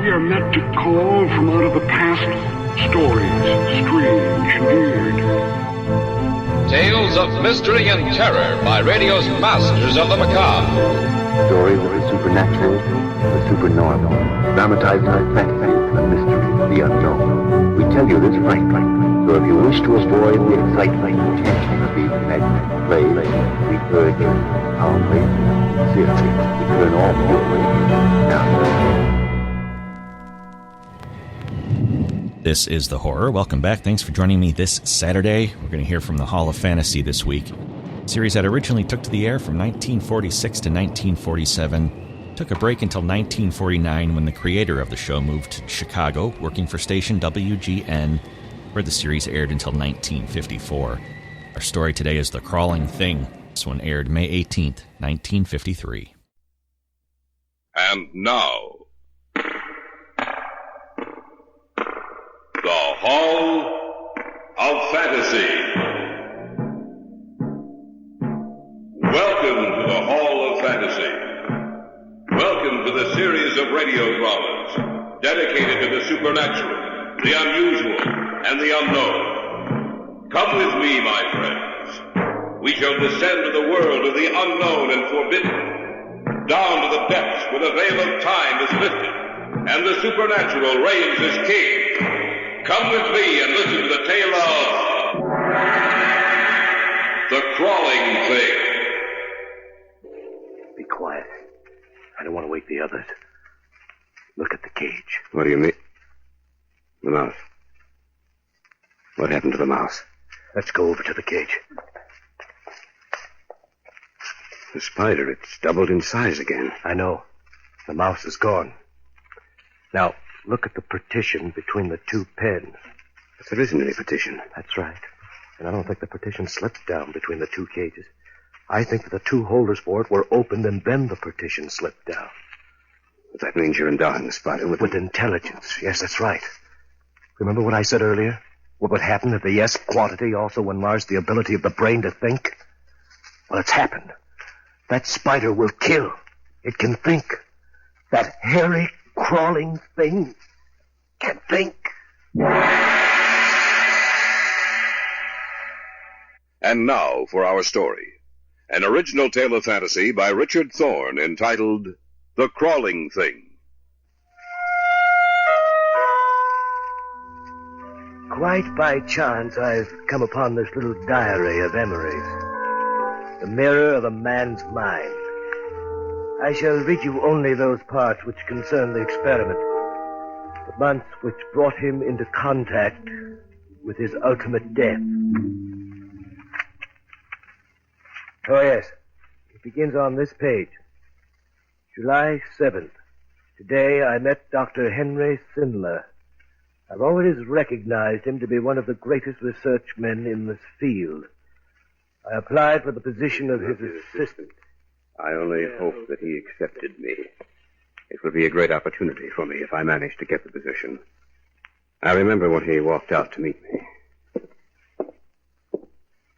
We are meant to call from out of the past stories, strange and weird. Tales of mystery and terror by radio's masters of the macabre. Stories of the supernatural, the supernormal, dramatized fantasy, the mystery, the unknown. We tell you this frankly, so if you wish to avoid the excitement and tension of these imaginary plays, we urge you calmly, sincerely, to turn off your radio now. This is The Horror. Welcome back. Thanks for joining me this Saturday. We're going to hear from the Hall of Fantasy this week. A series that originally took to the air from 1946 to 1947. Took a break until 1949 when the creator of the show moved to Chicago, working for station WGN, where the series aired until 1954. Our story today is The Crawling Thing. This one aired May 18th, 1953. And now, the Hall of Fantasy. Welcome to the Hall of Fantasy. Welcome to the series of radio dramas dedicated to the supernatural, the unusual, and the unknown. Come with me, my friends. We shall descend to the world of the unknown and forbidden, down to the depths where the veil of time is lifted, and the supernatural reigns as king. Come with me and listen to the tale of The Crawling Thing. Be quiet. I don't want to wake the others. Look at the cage. What do you mean? The mouse. What happened to the mouse? Let's go over to the cage. The spider, it's doubled in size again. I know. The mouse is gone. Now, look at the partition between the two pens. But there isn't any partition. That's right. And I don't think the partition slipped down between the two cages. I think that the two holders for it were opened and then the partition slipped down. But that means you're endowing the spider with intelligence. Yes, that's right. Remember what I said earlier? What would happen if the yes quantity also enlarged the ability of the brain to think? Well, it's happened. That spider will kill. It can think. That hairy, crawling thing can think. And now for our story. An original tale of fantasy by Richard Thorne entitled The Crawling Thing. Quite by chance, I've come upon this little diary of Emery's. The mirror of a man's mind. I shall read you only those parts which concern the experiment. The months which brought him into contact with his ultimate death. Oh, yes. It begins on this page. July 7th. Today I met Dr. Henry Sindler. I've always recognized him to be one of the greatest research men in this field. I applied for the position of his assistant. I only hope that he accepted me. It would be a great opportunity for me if I managed to get the position. I remember when he walked out to meet me.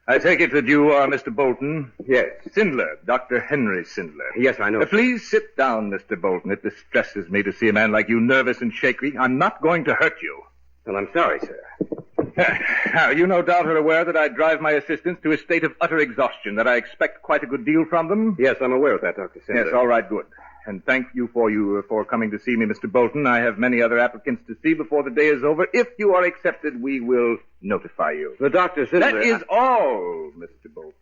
I take it that you are Mr. Bolton? Yes. Sindler, Dr. Henry Sindler. Yes, I know. Please sit down, Mr. Bolton. It distresses me to see a man like you nervous and shaky. I'm not going to hurt you. Well, I'm sorry, sir. Now, you no doubt are aware that I drive my assistants to a state of utter exhaustion, that I expect quite a good deal from them. Yes, I'm aware of that, Dr. Sindler. Yes, all right, good. And thank you for coming to see me, Mr. Bolton. I have many other applicants to see before the day is over. If you are accepted, we will notify you. The Dr. Sindler... That is all, Mr. Bolton.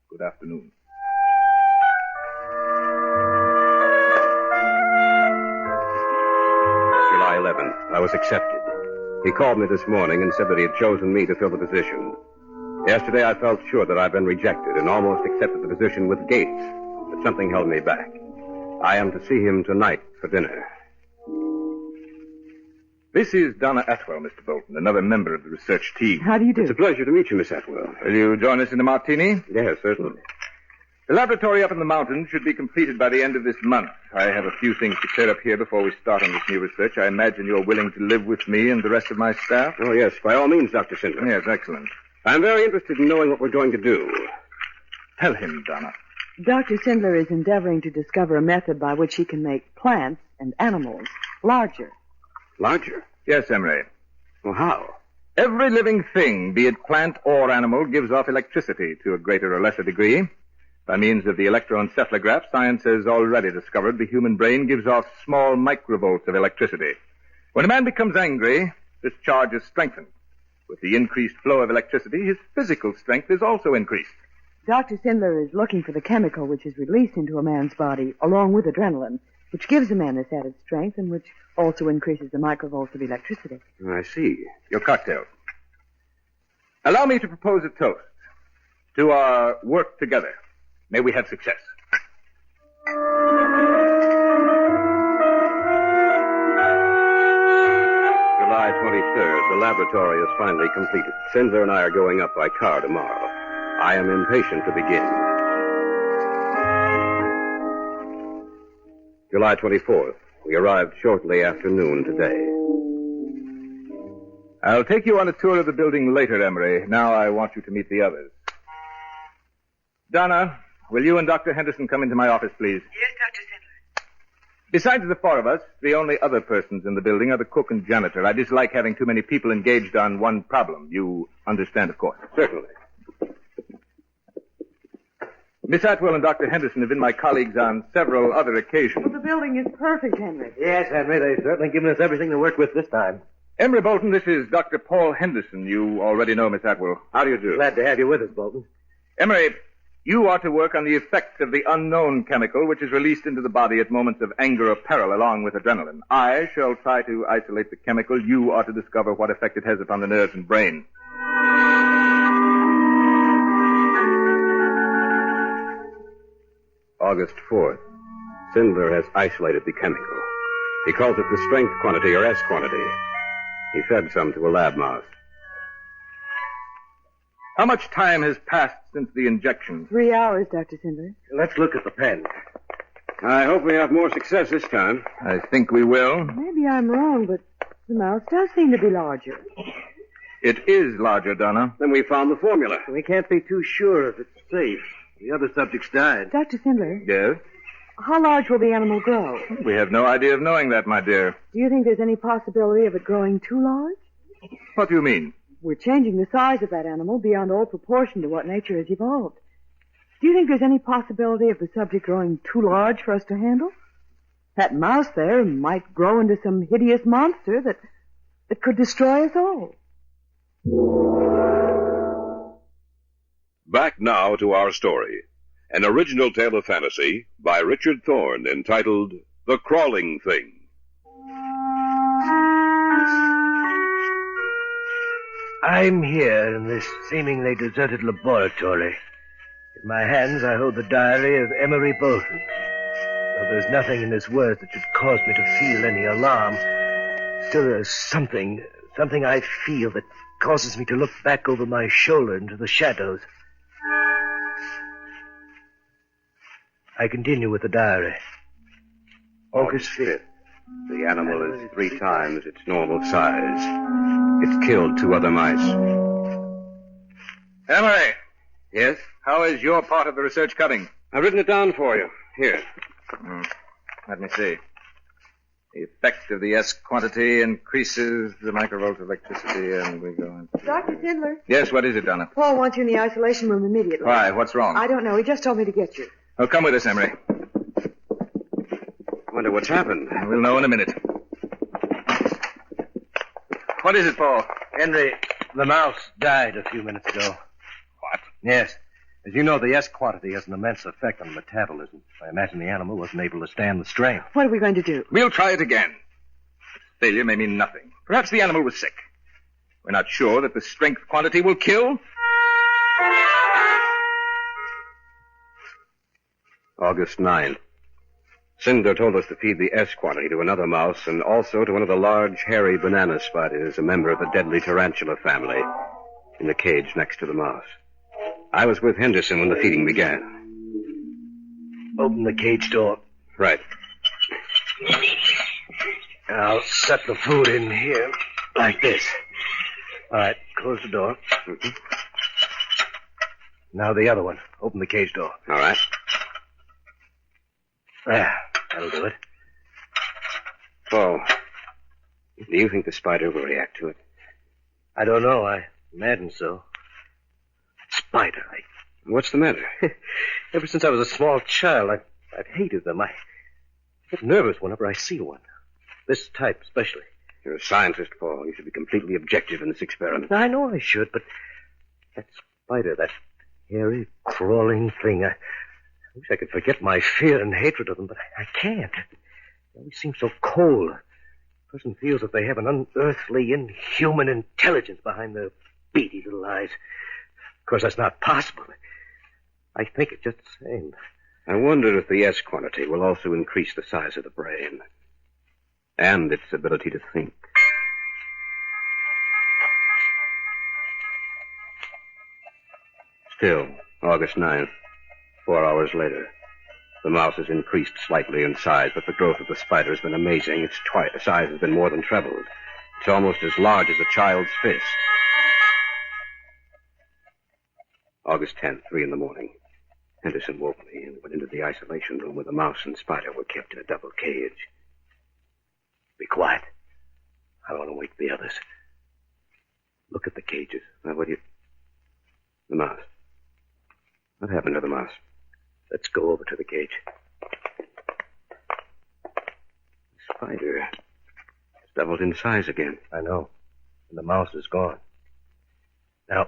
Good afternoon. July 11th. I was accepted. He called me this morning and said that he had chosen me to fill the position. Yesterday I felt sure that I'd been rejected and almost accepted the position with Gates, but something held me back. I am to see him tonight for dinner. This is Donna Atwell, Mr. Bolton, another member of the research team. How do you do? It's a pleasure to meet you, Miss Atwell. Will you join us in the martini? Yes, certainly. The laboratory up in the mountains should be completed by the end of this month. I have a few things to clear up here before we start on this new research. I imagine you're willing to live with me and the rest of my staff? Oh, yes, by all means, Dr. Sindler. Yes, excellent. I'm very interested in knowing what we're going to do. Tell him, Donna. Dr. Sindler is endeavoring to discover a method by which he can make plants and animals larger Larger? Yes, Emery. Well, how? Every living thing, be it plant or animal, gives off electricity to a greater or lesser degree. By means of the electroencephalograph, science has already discovered the human brain gives off small microvolts of electricity. When a man becomes angry, this charge is strengthened. With the increased flow of electricity, his physical strength is also increased. Dr. Sindler is looking for the chemical which is released into a man's body, along with adrenaline, which gives a man this added strength and which also increases the microvolts of electricity. I see. Your cocktail. Allow me to propose a toast to our work together. May we have success. July 23rd. The laboratory is finally completed. Sindler and I are going up by car tomorrow. I am impatient to begin. July 24th. We arrived shortly after noon today. I'll take you on a tour of the building later, Emery. Now I want you to meet the others. Donna, will you and Dr. Henderson come into my office, please? Yes, Dr. Sindler. Besides the four of us, the only other persons in the building are the cook and janitor. I dislike having too many people engaged on one problem. You understand, of course. Certainly. Miss Atwell and Dr. Henderson have been my colleagues on several other occasions. Well, the building is perfect, Henry. Yes, Henry, they've certainly given us everything to work with this time. Emery Bolton, this is Dr. Paul Henderson. You already know Miss Atwell. How do you do? Glad to have you with us, Bolton. Emery, you are to work on the effects of the unknown chemical which is released into the body at moments of anger or peril along with adrenaline. I shall try to isolate the chemical. You are to discover what effect it has upon the nerves and brain. August 4th. Sindler has isolated the chemical. He calls it the strength quantity, or S quantity. He fed some to a lab mouse. How much time has passed since the injection? 3 hours, Dr. Sindler. Let's look at the pen. I hope we have more success this time. I think we will. Maybe I'm wrong, but the mouse does seem to be larger. It is larger, Donna. Then we found the formula. We can't be too sure if it's safe. The other subjects died. Dr. Sindler, Yes? how large will the animal grow? We have no idea of knowing that, my dear. Do you think there's any possibility of it growing too large? What do you mean? We're changing the size of that animal beyond all proportion to what nature has evolved. Do you think there's any possibility of the subject growing too large for us to handle? That mouse there might grow into some hideous monster that could destroy us all. Back now to our story. An original tale of fantasy by Richard Thorne entitled The Crawling Thing. I'm here in this seemingly deserted laboratory. In my hands, I hold the diary of Emery Bolton. Though there's nothing in his words that should cause me to feel any alarm, still there's something I feel that causes me to look back over my shoulder into the shadows. I continue with the diary. August 5th. The animal is 3 times its normal size. It's killed 2 other mice. Emery, Yes? how is your part of the research coming? I've written it down for you. Here. Let me see. The effect of the S quantity increases the microvolts of electricity, and we go on. Dr. Sindler, Yes, what is it, Donna? Paul wants you in the isolation room immediately. Why? What's wrong? I don't know. He just told me to get you. Oh, come with us, Emery. Wonder what's happened. We'll know in a minute. What is it, Paul? Henry, the mouse died a few minutes ago. What? Yes. As you know, the S quantity has an immense effect on metabolism. I imagine the animal wasn't able to stand the strain. What are we going to do? We'll try it again. Failure may mean nothing. Perhaps the animal was sick. We're not sure that the strength quantity will kill. August 9th. Sindler told us to feed the S quantity to another mouse and also to one of the large, hairy banana spiders, a member of the deadly tarantula family, in the cage next to the mouse. I was with Henderson when the feeding began. Open the cage door. Right. I'll set the food in here, like this. All right, close the door. Mm-hmm. Now the other one. Open the cage door. All right. There, that'll do it. Oh, Do you think the spider will react to it? I don't know. I imagine so. Spider, What's the matter? Ever since I was a small child, I've hated them. I get nervous whenever I see one. This type, especially. You're a scientist, Paul. You should be completely objective in this experiment. I know I should, but that spider, that hairy, crawling thing, I wish I could forget my fear and hatred of them, but I can't. They always seem so cold. A person feels that they have an unearthly, inhuman intelligence behind their beady little eyes. Of course, that's not possible. I think it just the same. I wonder if the S quantity will also increase the size of the brain. And its ability to think. Still, August 9th, 4 hours later. The mouse has increased slightly in size, but the growth of the spider has been amazing. Its size has been more than trebled. It's almost as large as a child's fist. August 10th, 3 in the morning. Henderson woke me and went into the isolation room where the mouse and spider were kept in a double cage. Be quiet. I want to wake the others. Look at the cages. The mouse. What happened to the mouse? Let's go over to the cage. The spider has doubled in size again. I know. And the mouse is gone. Now,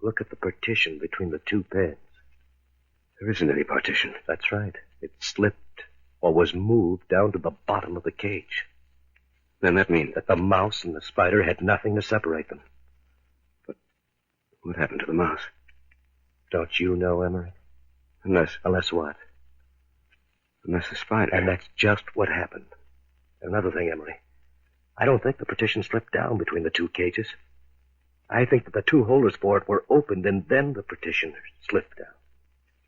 look at the partition between the two pens. There isn't any partition. That's right. It slipped or was moved down to the bottom of the cage. Then that means that the mouse and the spider had nothing to separate them. But what happened to the mouse? Don't you know, Emery? Unless what? Unless the spider. And that's just what happened. Another thing, Emery. I don't think the partition slipped down between the two cages. I think that the two holders for it were opened and then the partition slipped down.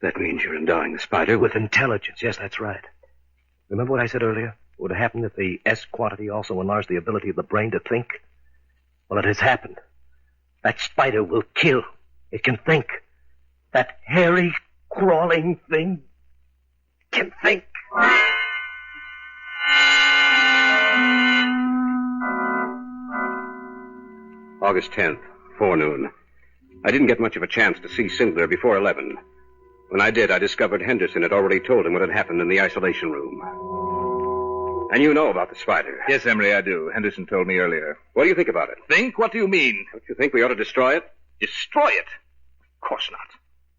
That means you're endowing the spider with intelligence. Yes, that's right. Remember what I said earlier? It would have happened if the S quantity also enlarged the ability of the brain to think. Well, it has happened. That spider will kill. It can think. That hairy, crawling thing can think. August 10th, forenoon. I didn't get much of a chance to see Sindler before 11. When I did, I discovered Henderson had already told him what had happened in the isolation room. And you know about the spider. Yes, Emery, I do. Henderson told me earlier. What do you think about it? Think? What do you mean? Don't you think we ought to destroy it? Destroy it? Of course not.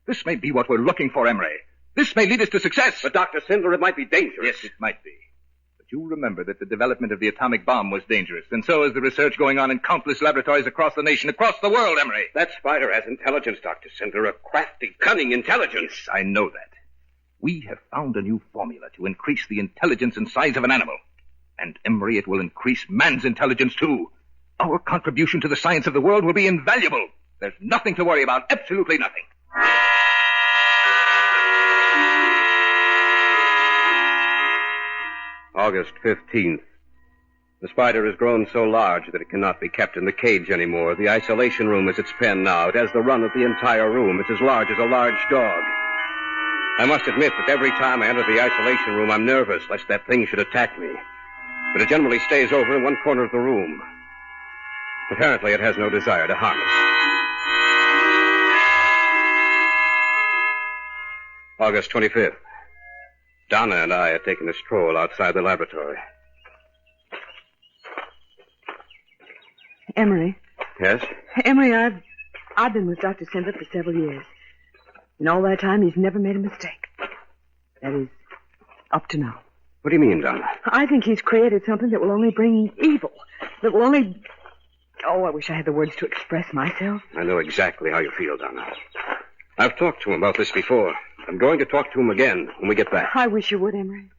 This may be what we're looking for, Emery. This may lead us to success. But, Dr. Sindler, it might be dangerous. Yes, it might be. But you remember that the development of the atomic bomb was dangerous, and so is the research going on in countless laboratories across the nation, across the world, Emery. That spider has intelligence, Dr. Sindler, a crafty, cunning intelligence. Yes, I know that. We have found a new formula to increase the intelligence and size of an animal. And, Emery, it will increase man's intelligence, too. Our contribution to the science of the world will be invaluable. There's nothing to worry about, absolutely nothing. August 15th. The spider has grown so large that it cannot be kept in the cage anymore. The isolation room is its pen now. It has the run of the entire room. It's as large as a large dog. I must admit that every time I enter the isolation room, I'm nervous lest that thing should attack me. But it generally stays over in one corner of the room. Apparently, it has no desire to harm us. August 25th. Donna and I had taken a stroll outside the laboratory. Emery. Yes? Emery, I've been with Dr. Sindler for several years. In all that time, he's never made a mistake. That is, up to now. What do you mean, Donna? I think he's created something that will only bring evil. That will only... Oh, I wish I had the words to express myself. I know exactly how you feel, Donna. I've talked to him about this before. I'm going to talk to him again when we get back. I wish you would, Emery.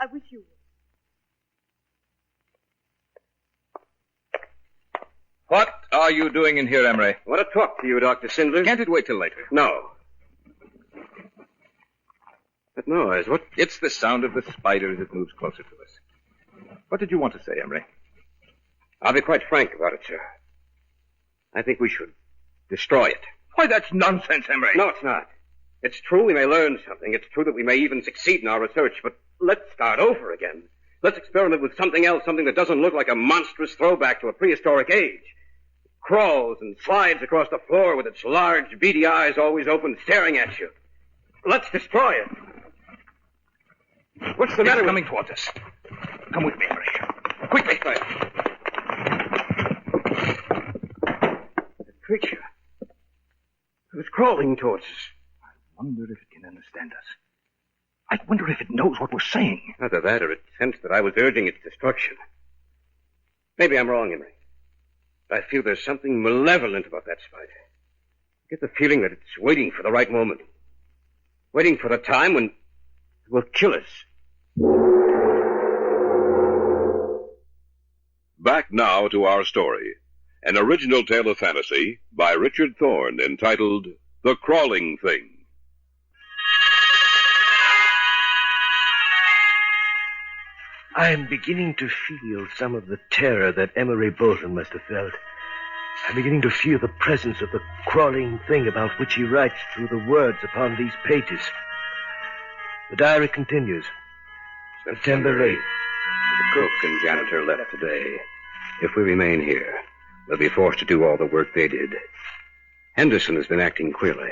I wish you would. What are you doing in here, Emery? I want to talk to you, Dr. Sindler. Can't it wait till later? No. That noise, what? It's the sound of the spider as it moves closer to us. What did you want to say, Emery? I'll be quite frank about it, sir. I think we should destroy it. Why, that's nonsense, Emery. No, it's not. It's true we may learn something. It's true that we may even succeed in our research, but let's start over again. Let's experiment with something else, something that doesn't look like a monstrous throwback to a prehistoric age. It crawls and slides across the floor with its large, beady eyes always open, staring at you. Let's destroy it. What's the matter? It's coming towards us. Come with me, Henry. Quickly. Right. The creature. It was crawling towards us. I wonder if it can understand us. I wonder if it knows what we're saying. Either that or it sensed that I was urging its destruction. Maybe I'm wrong, Henry. But I feel there's something malevolent about that spider. I get the feeling that it's waiting for the right moment. Waiting for the time when it will kill us. Back now to our story. An original tale of fantasy by Richard Thorne entitled The Crawling Thing. I'm beginning to feel some of the terror that Emery Bolton must have felt. I'm beginning to feel the presence of the crawling thing about which he writes through the words upon these pages. The diary continues. September 8th. The cook and janitor left today. If we remain here, we'll be forced to do all the work they did. Henderson has been acting queerly.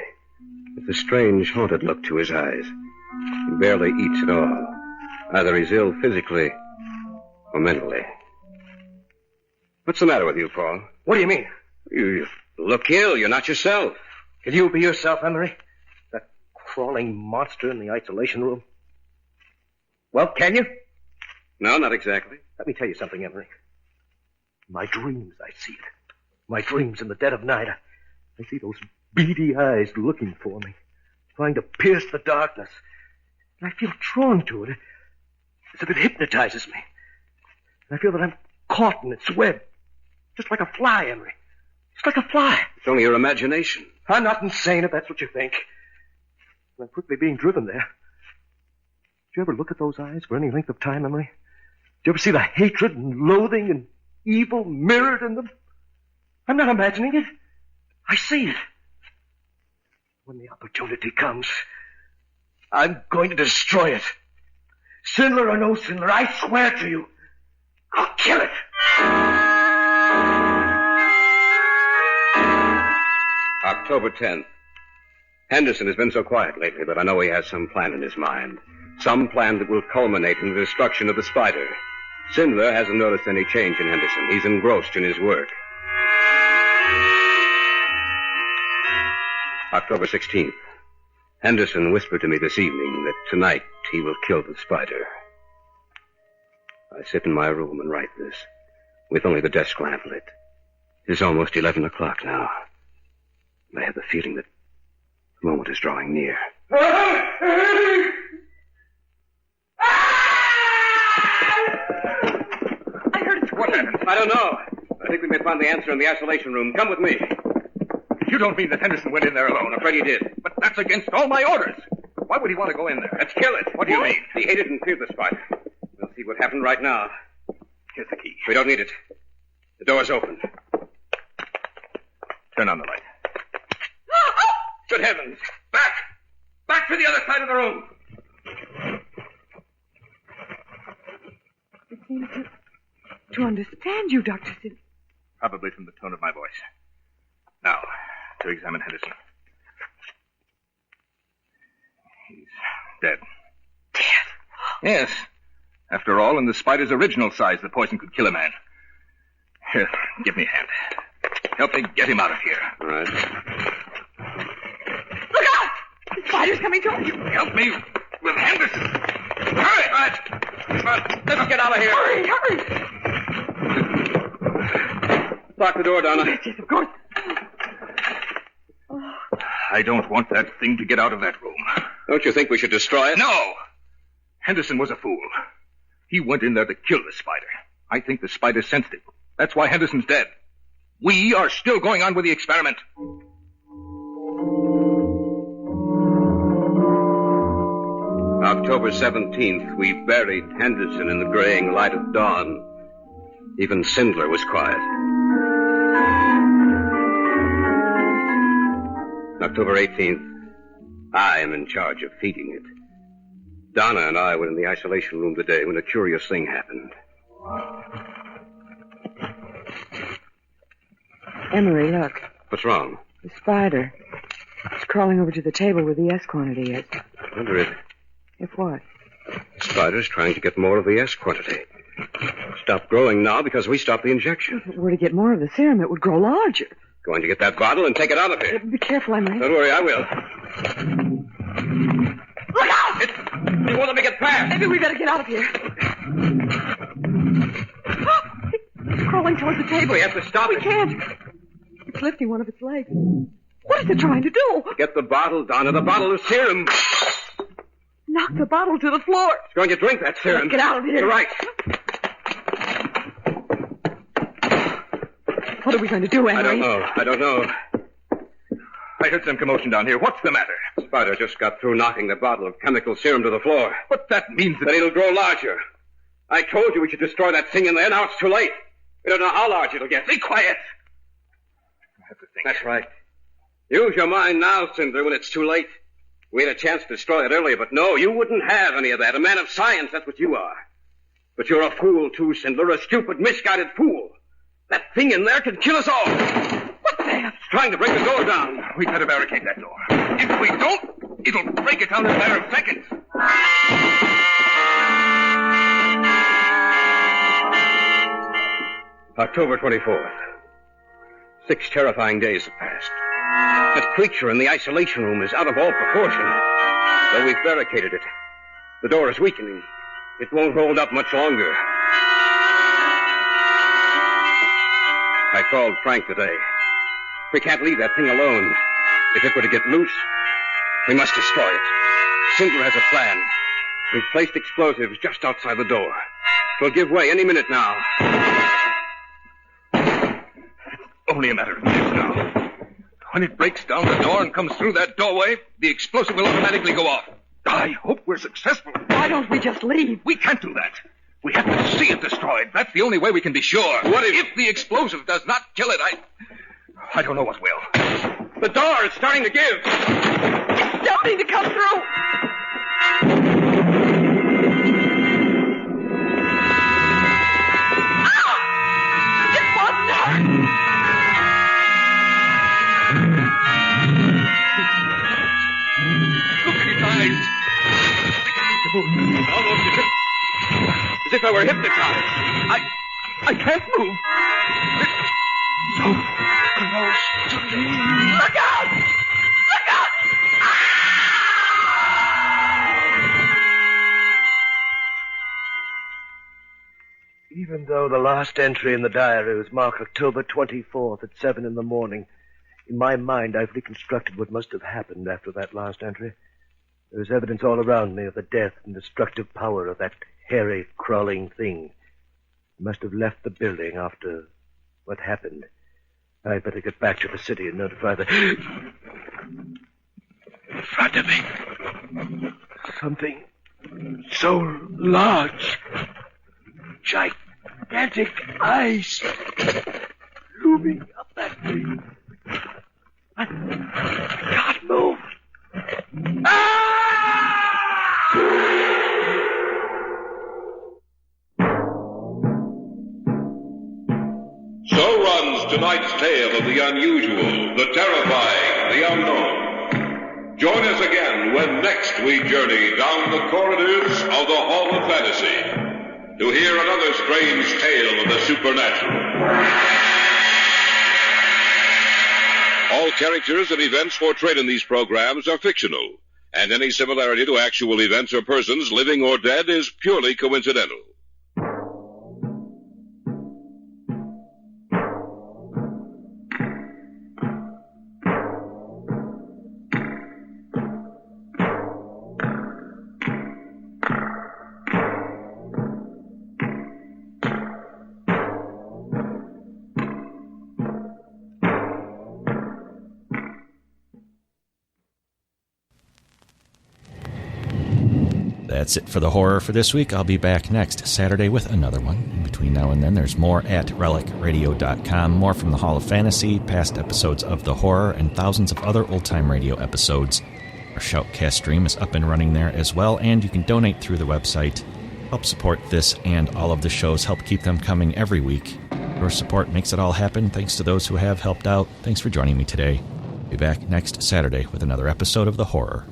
With a strange, haunted look to his eyes. He barely eats at all. Either he's ill physically or mentally. What's the matter with you, Paul? What do you mean? You look ill. You're not yourself. Can you be yourself, Emery? That crawling monster in the isolation room? Well, can you? No, not exactly. Let me tell you something, Emery. In my dreams, I see it. My dreams in the dead of night. I see those beady eyes looking for me, trying to pierce the darkness. And I feel drawn to it, as if it hypnotizes me. And I feel that I'm caught in its web, just like a fly, Emery. Just like a fly. It's only your imagination. I'm not insane, if that's what you think. I'm quickly being driven there. Did you ever look at those eyes for any length of time, Emery? Did you ever see the hatred and loathing and evil mirrored in them? I'm not imagining it. I see it. When the opportunity comes, I'm going to destroy it. Sinler or no Sinler, I swear to you, I'll kill it. October 10th. Henderson has been so quiet lately, but I know he has some plan in his mind. Some plan that will culminate in the destruction of the spider. Sindler hasn't noticed any change in Henderson. He's engrossed in his work. October 16th. Henderson whispered to me this evening that tonight he will kill the spider. I sit in my room and write this, with only the desk lamp lit. It is almost 11 o'clock now. I have the feeling that the moment is drawing near. What happened? I don't know. I think we may find the answer in the isolation room. Come with me. You don't mean that Henderson went in there alone? I'm afraid he did. But that's against all my orders. Why would he want to go in there? Let's kill it. What do you mean? He hated and feared the spider. We'll see what happened right now. Here's the key. We don't need it. The door's open. Turn on the light. Good heavens. Back! Back to the other side of the room. It seems to understand you, Dr. Sid. Probably from the tone of my voice. Now, to examine Henderson. He's dead. Dead? Yes. After all, in the spider's original size, the poison could kill a man. Here, give me a hand. Help me get him out of here. All right. Look out! The spider's coming towards you. Help me with Henderson. Hurry! All right. Come on, let's get out of here. Hurry, hurry! Lock the door, Donna. Yes, of course. I don't want that thing to get out of that room. Don't you think we should destroy it? No! Henderson was a fool. He went in there to kill the spider. I think the spider sensed it. That's why Henderson's dead. We are still going on with the experiment. October 17th, we buried Henderson in the graying light of dawn. Even Sindler was quiet. October 18th, I am in charge of feeding it. Donna and I were in the isolation room today when a curious thing happened. Emery, look. What's wrong? The spider. It's crawling over to the table where the S quantity is. I wonder If what? The spider's trying to get more of the S quantity. Stop growing now because we stopped the injection. If it were to get more of the serum, it would grow larger. Going to get that bottle and take it out of here. Be careful, Emery. Don't worry, I will. Look out! You won't let me get past. Maybe we better get out of here. It's crawling towards the table. We have to stop it. We can't. It's lifting one of its legs. What is it trying to do? Get the bottle, Donna. The bottle of serum. Knock the bottle to the floor. It's going to drink that serum. Let's get out of here. You're right. What are we going to do, Emery? I don't know. I heard some commotion down here. What's the matter? Spider just got through knocking the bottle of chemical serum to the floor. What that means That it'll grow larger. I told you we should destroy that thing in there. Now it's too late. We don't know how large it'll get. Be quiet. I have to think. That's right. Use your mind now, Cinder, when it's too late. We had a chance to destroy it earlier, but no, you wouldn't have any of that. A man of science, that's what you are. But you're a fool, too, Cinder. A stupid, misguided fool. That thing in there can kill us all. What the hell? It's trying to break the door down. We'd better barricade that door. If we don't, it'll break it down in a matter of seconds. October 24th. 6 terrifying days have passed. That creature in the isolation room is out of all proportion. Though we've barricaded it, the door is weakening. It won't hold up much longer. I called Frank today. We can't leave that thing alone. If it were to get loose, we must destroy it. Cinder has a plan. We've placed explosives just outside the door. We'll give way any minute now. Only a matter of minutes now. When it breaks down the door and comes through that doorway, the explosive will automatically go off. I hope we're successful. Why don't we just leave? We can't do that. We have to see it destroyed. That's the only way we can be sure. What if the explosive does not kill it, I don't know what will. The door is starting to give. It's starting to come through. Ah! It wasn't her. Look at his eyes. Almost as if I were hypnotized. I can't move. It's so close to me. Look out! Look out! Even though the last entry in the diary was marked October 24th at 7 in the morning, in my mind I've reconstructed what must have happened after that last entry. There is evidence all around me of the death and destructive power of that hairy, crawling thing. It must have left the building after what happened. I'd better get back to the city and notify the... In front of me. Something so large. Gigantic eyes. Looming up at me. I can't move. So runs tonight's tale of the unusual, the terrifying, the unknown. Join us again when next we journey down the corridors of the Hall of Fantasy to hear another strange tale of the supernatural. All characters and events portrayed in these programs are fictional, and any similarity to actual events or persons, living or dead, is purely coincidental. That's it for the horror for this week. I'll be back next Saturday with another one. In between now and then, there's more at relicradio.com, more from the Hall of Fantasy, past episodes of The Horror, and thousands of other old-time radio episodes. Our Shoutcast stream is up and running there as well, and you can donate through the website. Help support this and all of the shows. Help keep them coming every week. Your support makes it all happen. Thanks to those who have helped out. Thanks for joining me today. Be back next Saturday with another episode of The Horror.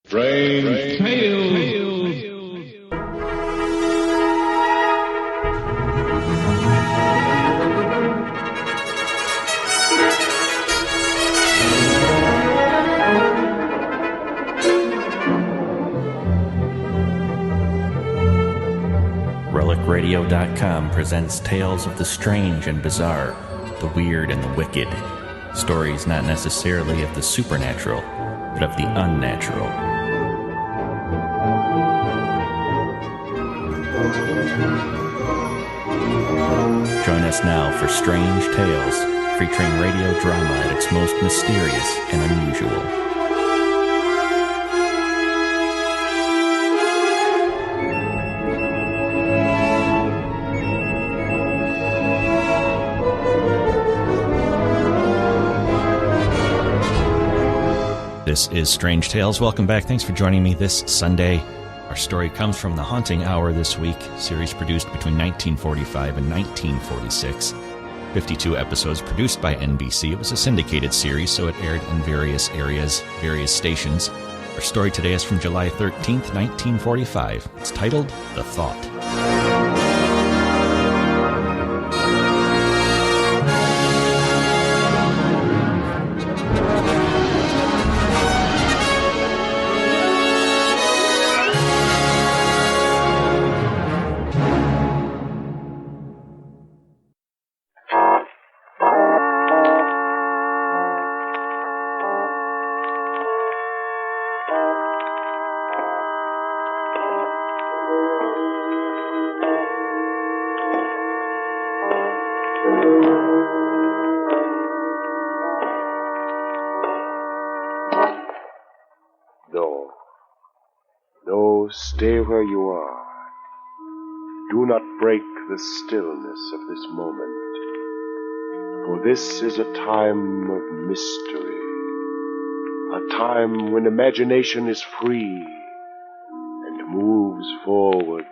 Strange Tales. RelicRadio.com presents tales of the strange and bizarre, the weird and the wicked. Stories not necessarily of the supernatural, but of the unnatural. Join us now for Strange Tales, featuring radio drama at its most mysterious and unusual. This is Strange Tales. Welcome back. Thanks for joining me this Sunday. Our story comes from The Haunting Hour this week, series produced between 1945 and 1946. 52 episodes produced by NBC. It was a syndicated series, so it aired in various areas, various stations. Our story today is from July 13th, 1945. It's titled The Thought. No, stay where you are. Do not break the stillness of this moment, for this is a time of mystery, a time when imagination is free and moves forward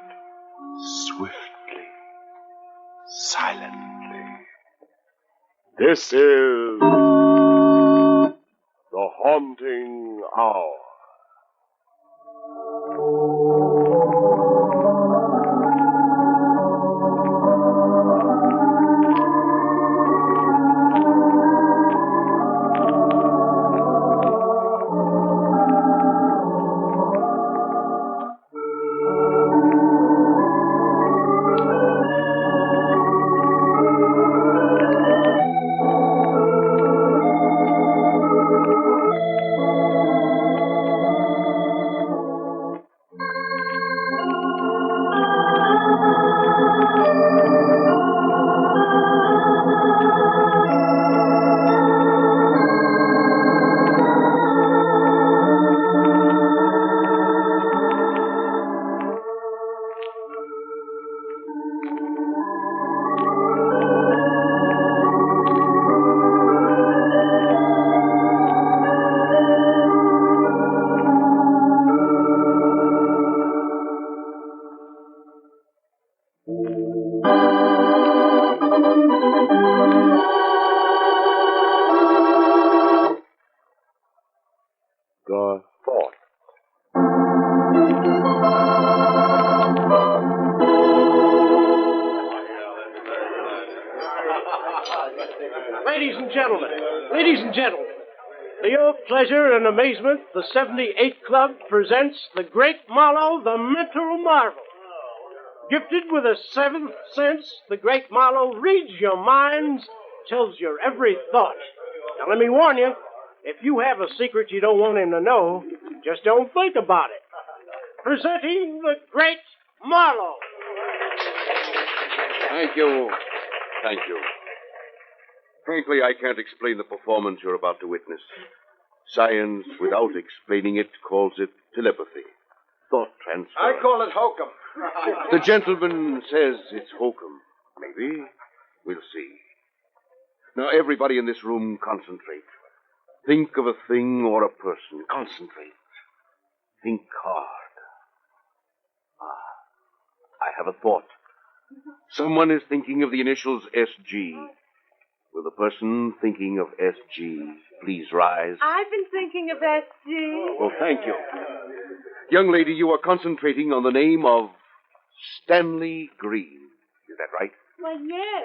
swiftly, silently. This is The Haunting Hour. The Thought. Ladies and gentlemen, For your pleasure and amazement, the 78 Club presents the great Marlowe, the mental marvel. Gifted with a seventh sense, the great Marlowe reads your minds, tells your every thought. Now, let me warn you, if you have a secret you don't want him to know, just don't think about it. Presenting the great Marlowe. Thank you. Thank you. Frankly, I can't explain the performance you're about to witness. Science, without explaining it, calls it telepathy. Thought transfer. I call it hokum. The gentleman says it's hokum. Maybe. We'll see. Now, everybody in this room, concentrate. Think of a thing or a person. Concentrate. Think hard. I have a thought. Someone is thinking of the initials SG. Will the person thinking of SG please rise? I've been thinking of SG. Well, thank you. Young lady, you are concentrating on the name of Stanley Green. Is that right? Well, yes.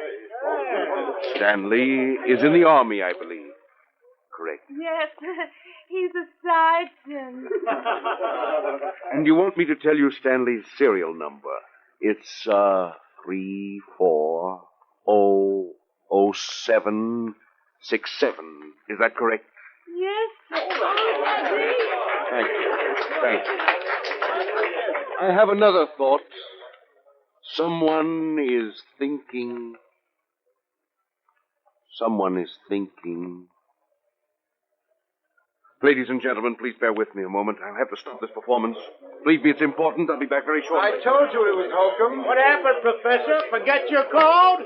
Stanley is in the Army, I believe. Correct. Yes, he's a sergeant. And you want me to tell you Stanley's serial number? It's 340767. Is that correct? Yes. Thank you. Thank you. I have another thought. Someone is thinking. Ladies and gentlemen, please bear with me a moment. I'll have to stop this performance. Believe me, it's important. I'll be back very shortly. I told you it was hokum. What happened, Professor? Forget your code?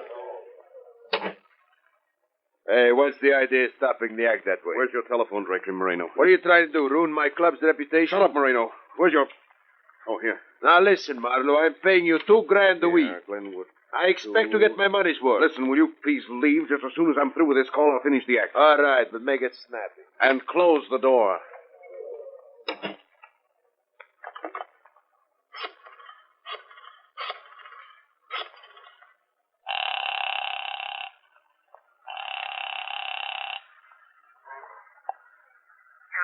Hey, what's the idea of stopping the act that way? Where's your telephone directory, Moreno? What are you trying to do, ruin my club's reputation? Shut up, Moreno. Where's your... Oh, here. Now, listen, Marlowe, I'm paying you $2,000 a week. Glenwood. I expect to get my money's worth. Listen, will you please leave? Just as soon as I'm through with this call, I'll finish the act. All right, but make it snappy. And close the door.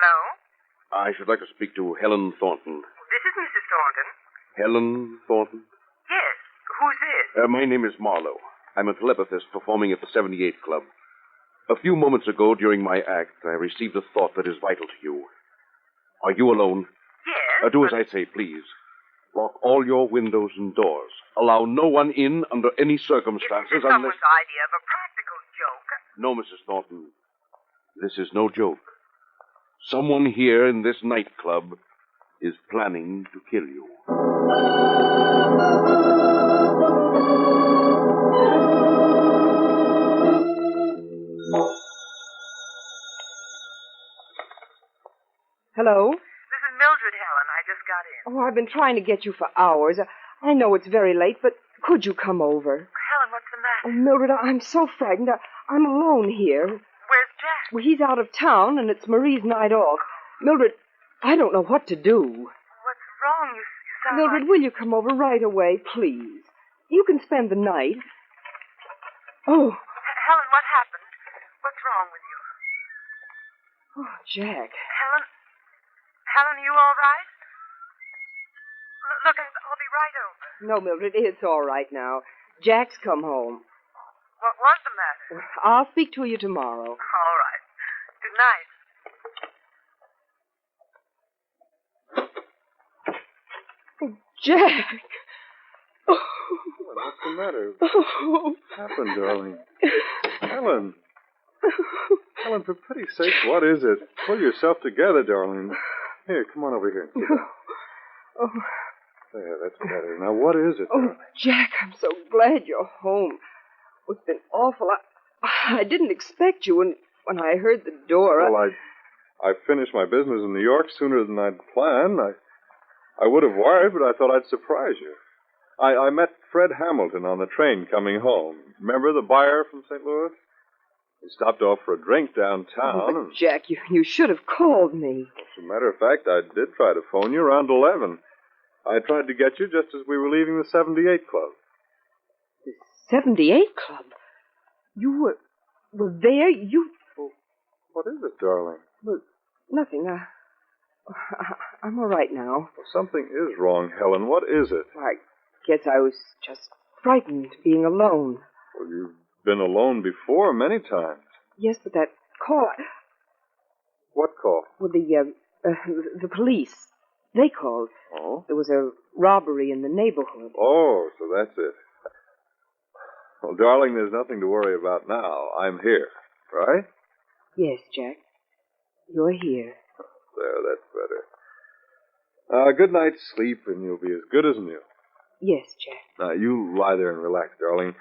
Hello? I should like to speak to Helen Thornton. This is Mrs. Thornton. Helen Thornton? Yes. Who's this? My name is Marlowe. I'm a telepathist performing at the 78 Club. A few moments ago, during my act, I received a thought that is vital to you. Are you alone? Yes. Do as I say, please. Lock all your windows and doors. Allow no one in under any circumstances Is this unless... someone's idea of a practical joke? No, Mrs. Thornton. This is no joke. Someone here in this nightclub is planning to kill you. Hello? This is Mildred, Helen. I just got in. Oh, I've been trying to get you for hours. I know it's very late, but could you come over? Helen, what's the matter? Oh, Mildred, I'm so frightened. I'm alone here. Where's Jack? Well, he's out of town, and it's Marie's night off. Mildred, I don't know what to do. What's wrong? You sound Mildred, will you come over right away, please? You can spend the night. Oh. Helen, what happened? What's wrong with you? Oh, Jack. Helen, are you all right? Look, I'll be right over. No, Mildred, it's all right now. Jack's come home. What was the matter? I'll speak to you tomorrow. All right. Good night. Oh, Jack! Helen, what's the matter? What happened, darling? Helen! Helen, for pity's sake, what is it? Pull yourself together, darling. Here, come on over here. Oh. There, that's better. Now, what is it? Oh, Jack, I'm so glad you're home. It's been awful. I didn't expect you, and when I heard the door... Well, I finished my business in New York sooner than I'd planned. I would have wired, but I thought I'd surprise you. I met Fred Hamilton on the train coming home. Remember the buyer from St. Louis? He stopped off for a drink downtown. Oh, but Jack, you should have called me. As a matter of fact, I did try to phone you around 11. I tried to get you just as we were leaving the 78 Club. The 78 Club? You were there? You... Well, what is it, darling? Well, nothing. I'm all right now. Well, something is wrong, Helen. What is it? I guess I was just frightened being alone. Well, you've been alone before many times. Yes, but that call... What call? Well, the police. They called. Oh? There was a robbery in the neighborhood. Oh, so that's it. Well, darling, there's nothing to worry about now. I'm here, right? Yes, Jack. You're here. There, that's better. Good night's sleep, and you'll be as good as new. Yes, Jack. Now, you lie there and relax, darling.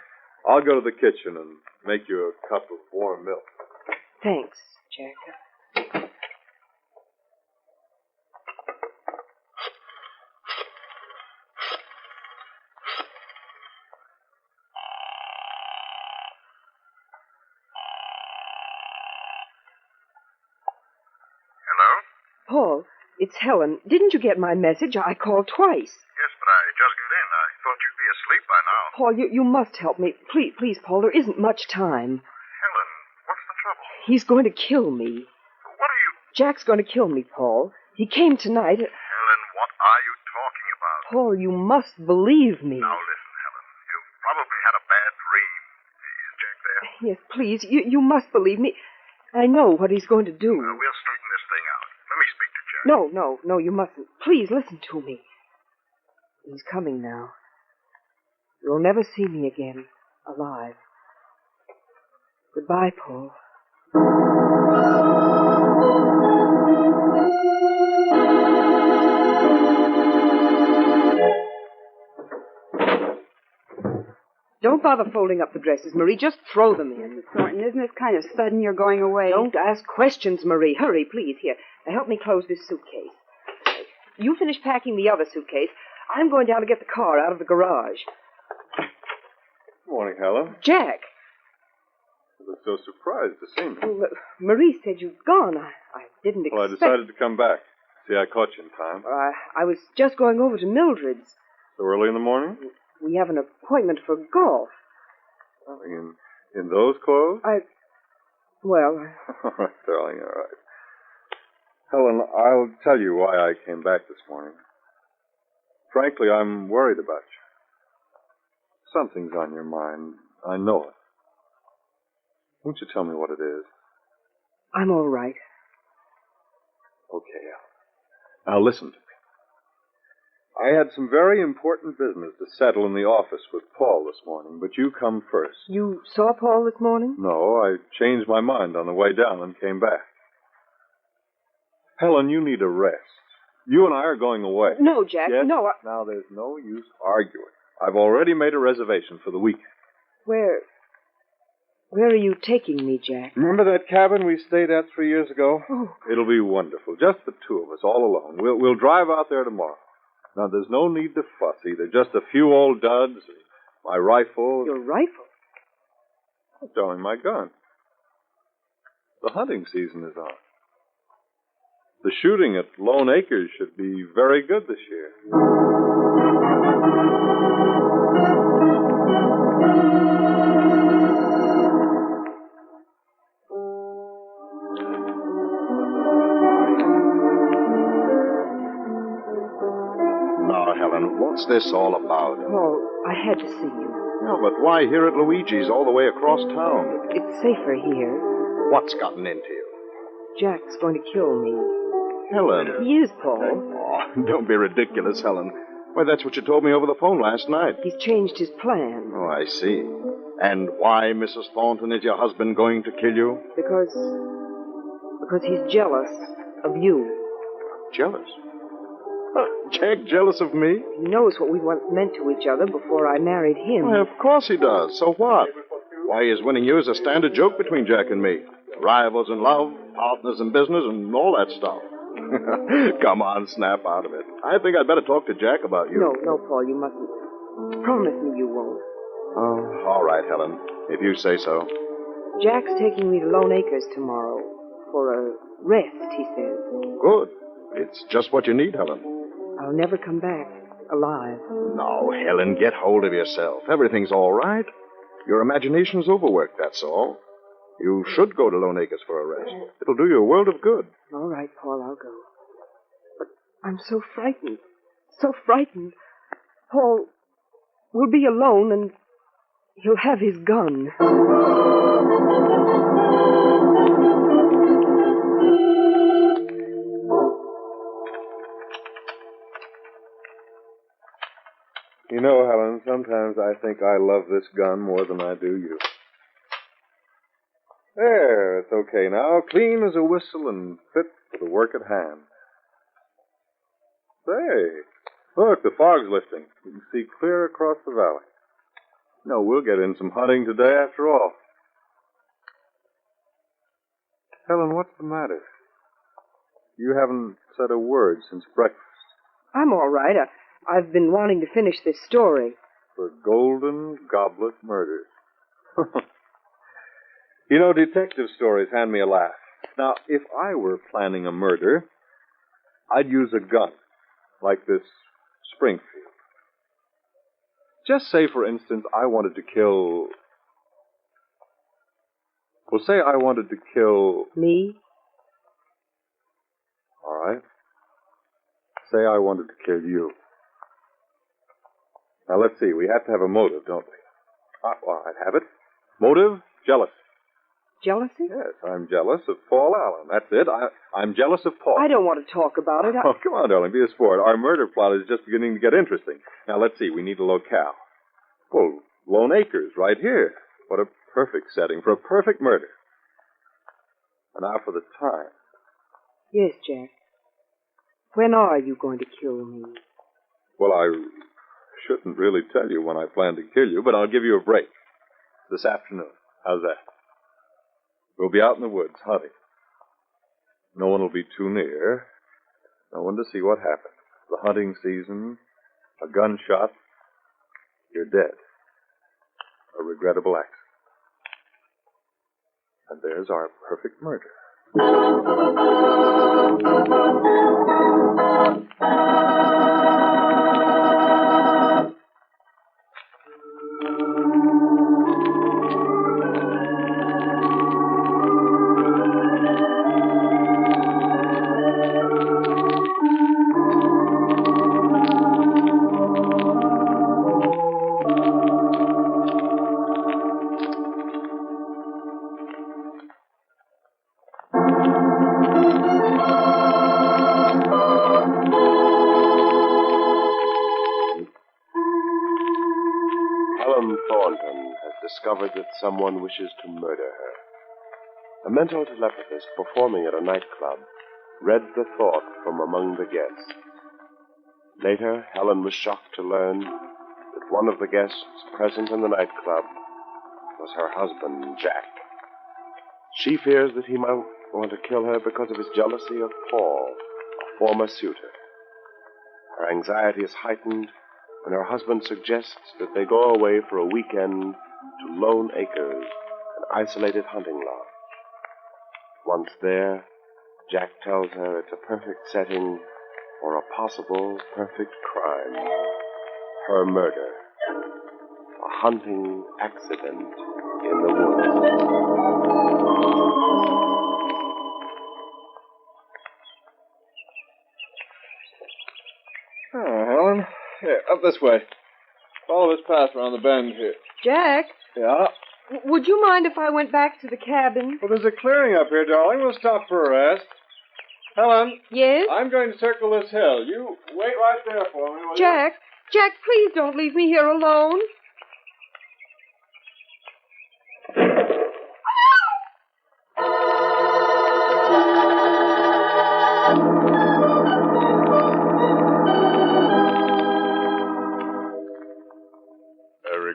I'll go to the kitchen and make you a cup of warm milk. Thanks, Jack. Paul, it's Helen. Didn't you get my message? I called twice. Yes, but I just got in. I thought you'd be asleep by now. Paul, you must help me. Please, Paul, there isn't much time. Helen, what's the trouble? He's going to kill me. What are you... Jack's going to kill me, Paul. He came tonight. Helen, what are you talking about? Paul, you must believe me. Now listen, Helen. You've probably had a bad dream. Is Jack there? Yes, please. You must believe me. I know what he's going to do. We'll straighten this thing out. Let me speak to Jack. No, you mustn't. Please, listen to me. He's coming now. You'll never see me again, alive. Goodbye, Paul. Don't bother folding up the dresses, Marie. Just throw them in. Mrs. Thornton, isn't it kind of sudden you're going away? Don't ask questions, Marie. Hurry, please. Here, help me close this suitcase. You finish packing the other suitcase. I'm going down to get the car out of the garage. Good morning, Helen. Jack. You look so surprised to see me. Well, Marie said you'd gone. I didn't expect... Well, I decided to come back. See, I caught you in time. I was just going over to Mildred's. So early in the morning? We have an appointment for golf. In those clothes? Well... All right, darling, all right. Helen, I'll tell you why I came back this morning. Frankly, I'm worried about you. Something's on your mind. I know it. Won't you tell me what it is? I'm all right. Okay, Now listen to me. I had some very important business to settle in the office with Paul this morning, but you come first. You saw Paul this morning? No, I changed my mind on the way down and came back. Helen, you need a rest. You and I are going away. No, Jack, yes? no. Now, there's no use arguing. I've already made a reservation for the weekend. Where are you taking me, Jack? Remember that cabin we stayed at 3 years ago? Oh. It'll be wonderful. Just the two of us, all alone. We'll drive out there tomorrow. Now, there's no need to fuss either. Just a few old duds, my rifle. Your rifle? Oh, darling, my gun. The hunting season is on. The shooting at Lone Acres should be very good this year. Now, Helen, what's this all about? Paul, I had to see you. Yeah, but why here at Luigi's all the way across town? It's safer here. What's gotten into you? Jack's going to kill me. Helen. He is, Paul. Oh, don't be ridiculous, Helen. Why, that's what you told me over the phone last night. He's changed his plan. Oh, I see. And why, Mrs. Thornton, is your husband going to kill you? Because he's jealous of you. Jealous? Jack jealous of me? He knows what we once meant to each other before I married him. Why, of course he does. So what? Why, his winning you is a standard joke between Jack and me. Rivals in love, partners in business, and all that stuff. Come on, snap out of it. I think I'd better talk to Jack about you. No, Paul, you mustn't. Promise me you won't. Oh, all right, Helen, if you say so. Jack's taking me to Lone Acres tomorrow for a rest, he says. Good. It's just what you need, Helen. I'll never come back alive. No, Helen, get hold of yourself. Everything's all right. Your imagination's overworked, that's all. You should go to Lone Acres for a rest. It'll do you a world of good. All right, Paul, I'll go. But I'm so frightened. So frightened. Paul will be alone, and he'll have his gun. You know, Helen, sometimes I think I love this gun more than I do you. There, it's okay now. Clean as a whistle and fit for the work at hand. Say, look, the fog's lifting. You can see clear across the valley. No, we'll get in some hunting today after all. Helen, what's the matter? You haven't said a word since breakfast. I'm all right. I've been wanting to finish this story. The Golden Goblet Murders. You know, detective stories hand me a laugh. Now, if I were planning a murder, I'd use a gun, like this Springfield. Just say, for instance, I wanted to kill... Well, say I wanted to kill... Me? All right. Say I wanted to kill you. Now, let's see. We have to have a motive, don't we? Well, I'd have it. Motive, jealousy. Jealousy? Yes, I'm jealous of Paul Allen. That's it. I'm jealous of Paul. I don't want to talk about it. Oh, come on, darling. Be a sport. Our murder plot is just beginning to get interesting. Now, let's see. We need a locale. Well, Lone Acres, right here. What a perfect setting for a perfect murder. And now for the time. Yes, Jack. When are you going to kill me? Well, I shouldn't really tell you when I plan to kill you, but I'll give you a break. This afternoon. How's that? We'll be out in the woods hunting. No one will be too near. No one to see what happens. The hunting season, a gunshot, you're dead. A regrettable accident. And there's our perfect murder. Discovered that someone wishes to murder her. A mental telepathist performing at a nightclub read the thought from among the guests. Later, Helen was shocked to learn that one of the guests present in the nightclub was her husband, Jack. She fears that he might want to kill her because of his jealousy of Paul, a former suitor. Her anxiety is heightened when her husband suggests that they go away for a weekend to Lone Acres, an isolated hunting lodge. Once there, Jack tells her it's a perfect setting for a possible perfect crime. Her murder. A hunting accident in the woods. Oh, Helen. Here, up this way. Follow this path around the bend here. Jack? Yeah? Would you mind if I went back to the cabin? Well, there's a clearing up here, darling. We'll stop for a rest. Helen? Yes? I'm going to circle this hill. You wait right there for me, will Jack? you? Jack, please don't leave me here alone.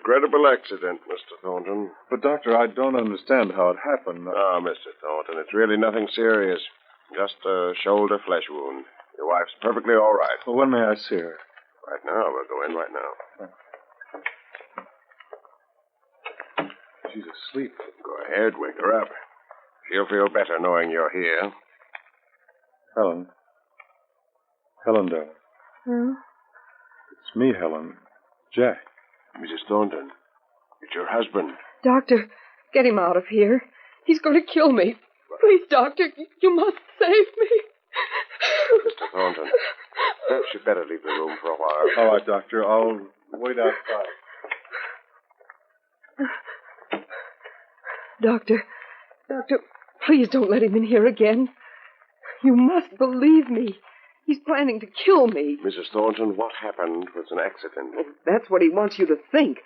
Regrettable accident, Mr. Thornton. But, Doctor, I don't understand how it happened. Ah, Mr. Thornton, it's really nothing serious. Just a shoulder flesh wound. Your wife's perfectly all right. Well, when may I see her? Right now. We'll go in right now. She's asleep. Go ahead, wake her up. She'll feel better knowing you're here. Helen. Helen, darling. Hmm? It's me, Helen. Jack. Mrs. Thornton, it's your husband. Doctor, get him out of here. He's going to kill me. Please, Doctor, you must save me. Mr. Thornton, perhaps you'd better leave the room for a while. All right, Doctor. I'll wait outside. Doctor, please don't let him in here again. You must believe me. He's planning to kill me. Mrs. Thornton, what happened was an accident. Well, that's what he wants you to think.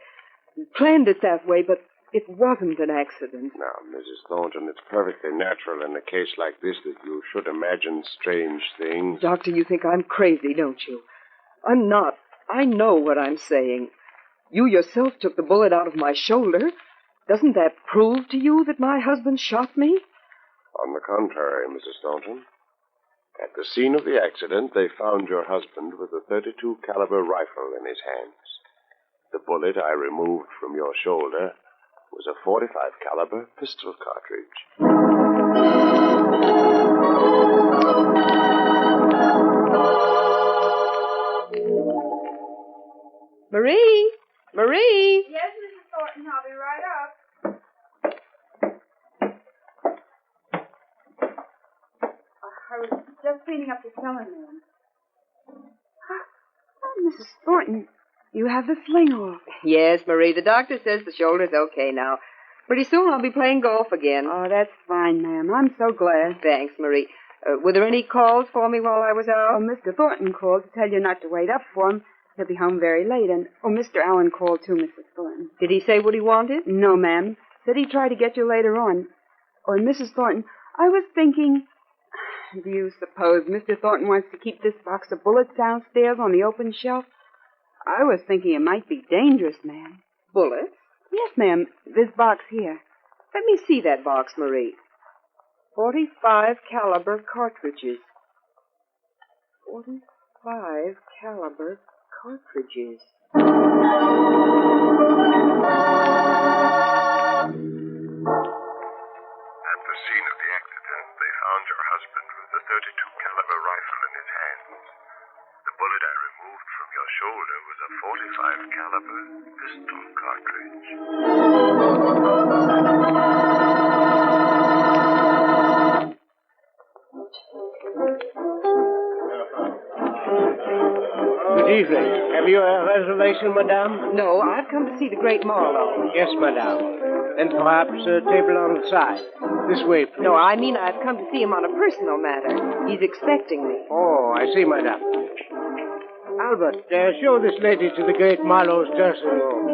He planned it that way, but it wasn't an accident. Now, Mrs. Thornton, it's perfectly natural in a case like this that you should imagine strange things. Doctor, you think I'm crazy, don't you? I'm not. I know what I'm saying. You yourself took the bullet out of my shoulder. Doesn't that prove to you that my husband shot me? On the contrary, Mrs. Thornton. At the scene of the accident, they found your husband with a .32 caliber rifle in his hands. The bullet I removed from your shoulder was a .45 caliber pistol cartridge. Marie! Marie! Yes, Mrs. Thornton, I'll be right up. I was just cleaning up the cellar, ma'am. Oh, Mrs. Thornton, you have the sling off. Yes, Marie, the doctor says the shoulder's okay now. Pretty soon I'll be playing golf again. Oh, that's fine, ma'am. I'm so glad. Thanks, Marie. Were there any calls for me while I was out? Oh, Mr. Thornton called to tell you not to wait up for him. He'll be home very late. And, Mr. Allen called too, Mrs. Thornton. Did he say what he wanted? No, ma'am. Said he'd try to get you later on. Oh, and Mrs. Thornton, I was thinking... Do you suppose Mr. Thornton wants to keep this box of bullets downstairs on the open shelf? I was thinking it might be dangerous, ma'am. Bullets? Yes, ma'am. This box here. Let me see that box, Marie. 45 caliber cartridges. 45 caliber cartridges. At the scene of the accident, they found your husband with a .32 caliber rifle in his hands. The bullet I removed from your shoulder was a .45 caliber pistol cartridge. Good evening. Have you a reservation, madame? No, I've come to see the great Marlowe. Yes, madame. Then perhaps a table on the side. This way, please. No, I mean I've come to see him on a personal matter. He's expecting me. Oh, I see, madame. Albert, show this lady to the great Marlowe's dressing room.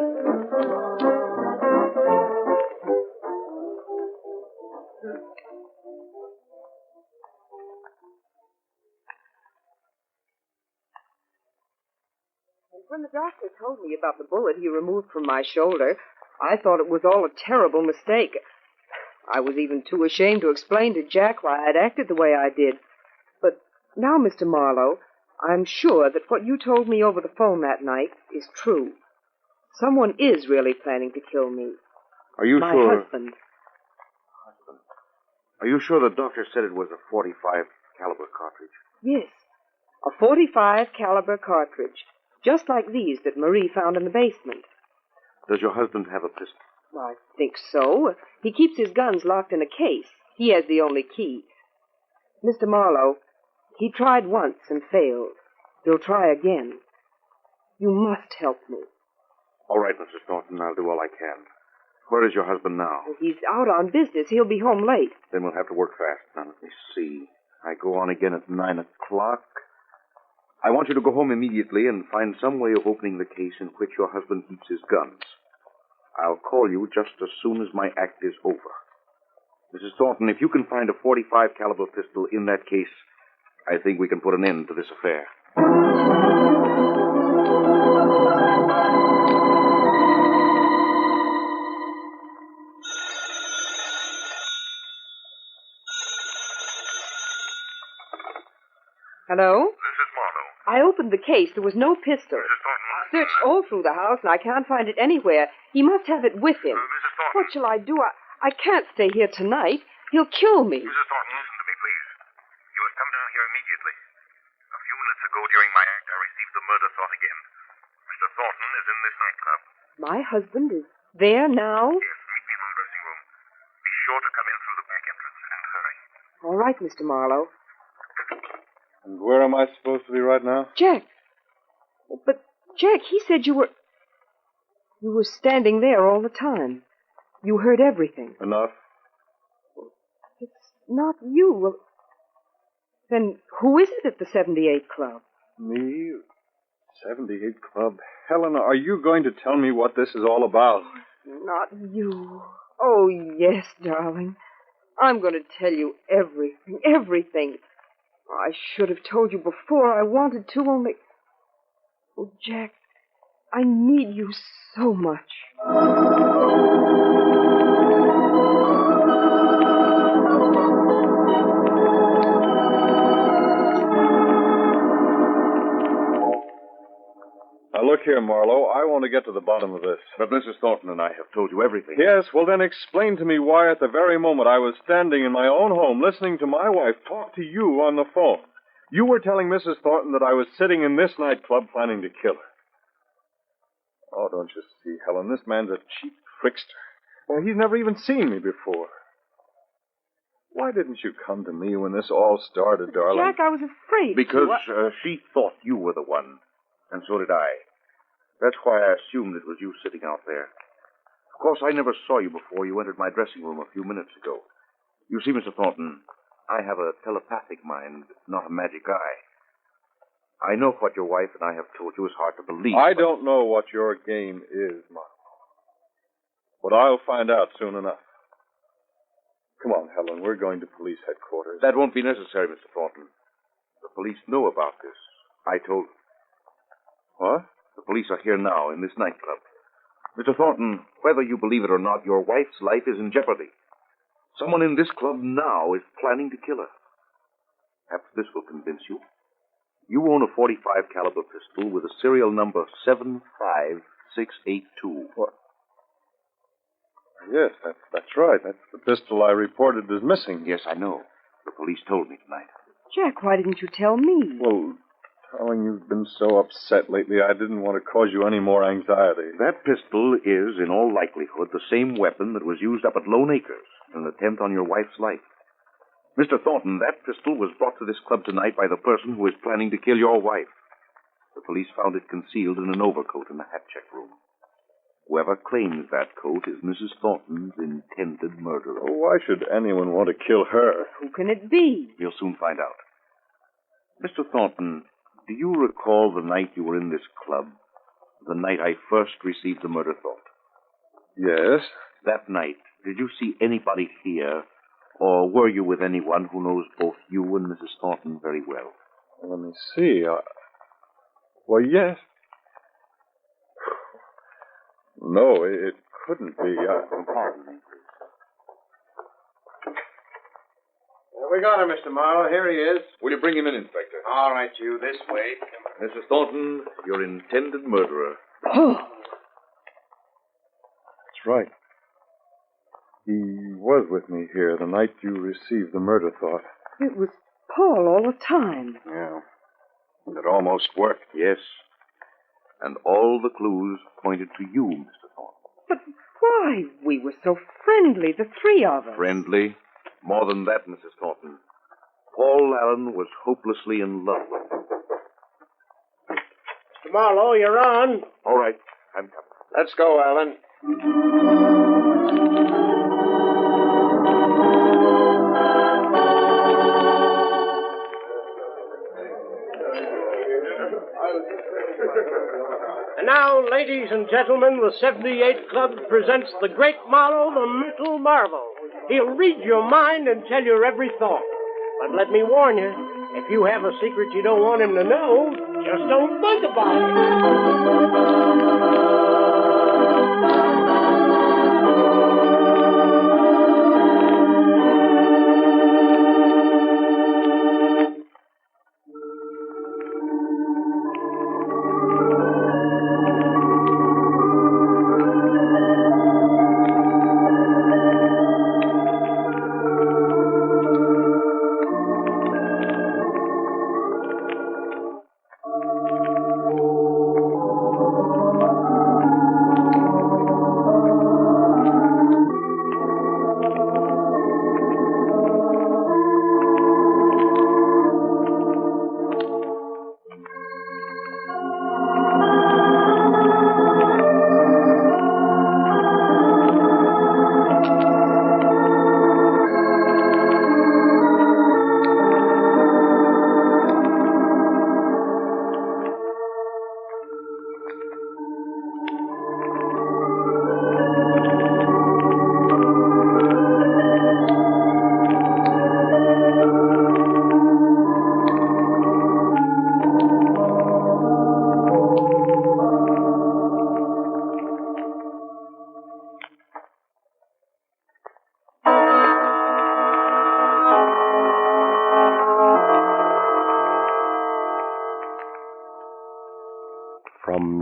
When the doctor told me about the bullet he removed from my shoulder, I thought it was all a terrible mistake. I was even too ashamed to explain to Jack why I'd acted the way I did. But now, Mr. Marlowe, I'm sure that what you told me over the phone that night is true. Someone is really planning to kill me. Are you my sure? Husband. Are you sure the doctor said it was a .45 caliber cartridge? Yes, a .45 caliber cartridge, just like these that Marie found in the basement. Does your husband have a pistol? Well, I think so. He keeps his guns locked in a case. He has the only key. Mr. Marlowe, he tried once and failed. He'll try again. You must help me. All right, Mrs. Thornton, I'll do all I can. Where is your husband now? He's out on business. He'll be home late. Then we'll have to work fast. Now, let me see. I go on again at 9 o'clock. I want you to go home immediately and find some way of opening the case in which your husband keeps his guns. I'll call you just as soon as my act is over. Mrs. Thornton, if you can find a .45 caliber pistol in that case, I think we can put an end to this affair. Hello? This is Marlowe. I opened the case. There was no pistol. Mrs. Thornton. I searched all through the house, and I can't find it anywhere. He must have it with him. Mrs. Thornton. What shall I do? I can't stay here tonight. He'll kill me. Mrs. Thornton, listen to me, please. You must come down here immediately. A few minutes ago, during my act, I received the murder thought again. Mr. Thornton is in this nightclub. My husband is there now? Yes, meet me in the dressing room. Be sure to come in All right, Mr. Marlowe. And where am I supposed to be right now? Jack. But, Jack, he said you were standing there all the time. You heard everything. Enough. It's not you. Well, then who is it at the 78 Club? Me? 78 Club? Helena, are you going to tell me what this is all about? Not you. Oh, yes, darling. I'm going to tell you everything, everything. I should have told you before I wanted to, only... Oh, Jack, I need you so much. Now, look here, Marlowe. I want to get to the bottom of this. But Mrs. Thornton and I have told you everything. Yes, well, then explain to me why at the very moment I was standing in my own home listening to my wife talk to you on the phone, you were telling Mrs. Thornton that I was sitting in this nightclub planning to kill her. Oh, don't you see, Helen, this man's a cheap trickster. Well, he's never even seen me before. Why didn't you come to me when this all started, darling? Jack, I was afraid. Because she thought you were the one, and so did I. That's why I assumed it was you sitting out there. Of course, I never saw you before you entered my dressing room a few minutes ago. You see, Mr. Thornton, I have a telepathic mind, not a magic eye. I know what your wife and I have told you is hard to believe. I don't know what your game is, Marlowe. But I'll find out soon enough. Come on, Helen, we're going to police headquarters. That won't be necessary, Mr. Thornton. The police know about this. I told them. What? The police are here now in this nightclub. Mr. Thornton, whether you believe it or not, your wife's life is in jeopardy. Someone in this club now is planning to kill her. Perhaps this will convince you. You own a .45 caliber pistol with a serial number 75682. What? Yes, that's right. That's the pistol I reported as missing. Yes, I know. The police told me tonight. Jack, why didn't you tell me? Well, darling, you've been so upset lately, I didn't want to cause you any more anxiety. That pistol is, in all likelihood, the same weapon that was used up at Lone Acres in an attempt on your wife's life. Mr. Thornton, that pistol was brought to this club tonight by the person who is planning to kill your wife. The police found it concealed in an overcoat in the hat check room. Whoever claims that coat is Mrs. Thornton's intended murderer. Oh, why should anyone want to kill her? Who can it be? You'll soon find out. Mr. Thornton, do you recall the night you were in this club? The night I first received the murder thought? Yes. That night, did you see anybody here, or were you with anyone who knows both you and Mrs. Thornton very well? Let me see. Well, yes. No, it couldn't be. Pardon me, please. We got him, Mr. Marlowe. Here he is. Will you bring him in, Inspector? All right, you. This way. Mrs. Thornton, your intended murderer. Oh. That's right. He was with me here the night you received the murder thought. It was Paul all the time. Yeah. It almost worked, yes. And all the clues pointed to you, Mr. Thornton. But why? We were so friendly, the three of us. Friendly? More than that, Mrs. Thornton. Paul Allen was hopelessly in love with her. Mr. Marlowe, you're on. All right, I'm coming. Let's go, Alan. And now, ladies and gentlemen, the 78 Club presents the great Marlowe, the mental marvel. He'll read your mind and tell your every thought. But let me warn you, if you have a secret you don't want him to know, just don't think about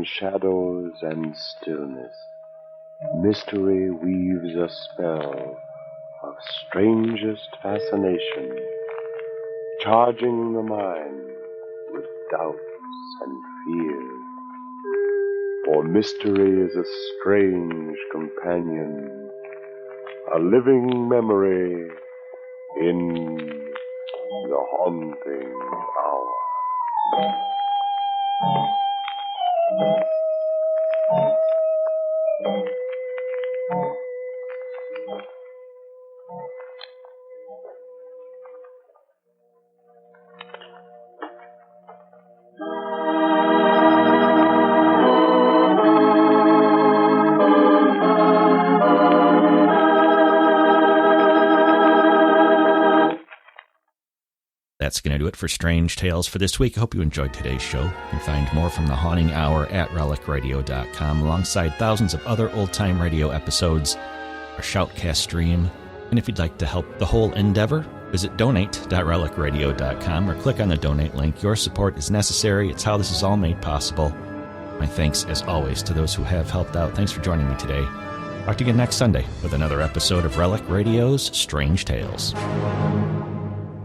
shadows and stillness, mystery weaves a spell of strangest fascination, charging the mind with doubts and fears. For mystery is a strange companion, a living memory in the haunting hour. That's going to do it for Strange Tales for this week. I hope you enjoyed today's show. You can find more from The Haunting Hour at relicradio.com, alongside thousands of other old-time radio episodes, our Shoutcast stream. And if you'd like to help the whole endeavor, visit donate.relicradio.com or click on the donate link. Your support is necessary. It's how this is all made possible. My thanks, as always, to those who have helped out. Thanks for joining me today. Talk to you again next Sunday with another episode of Relic Radio's Strange Tales.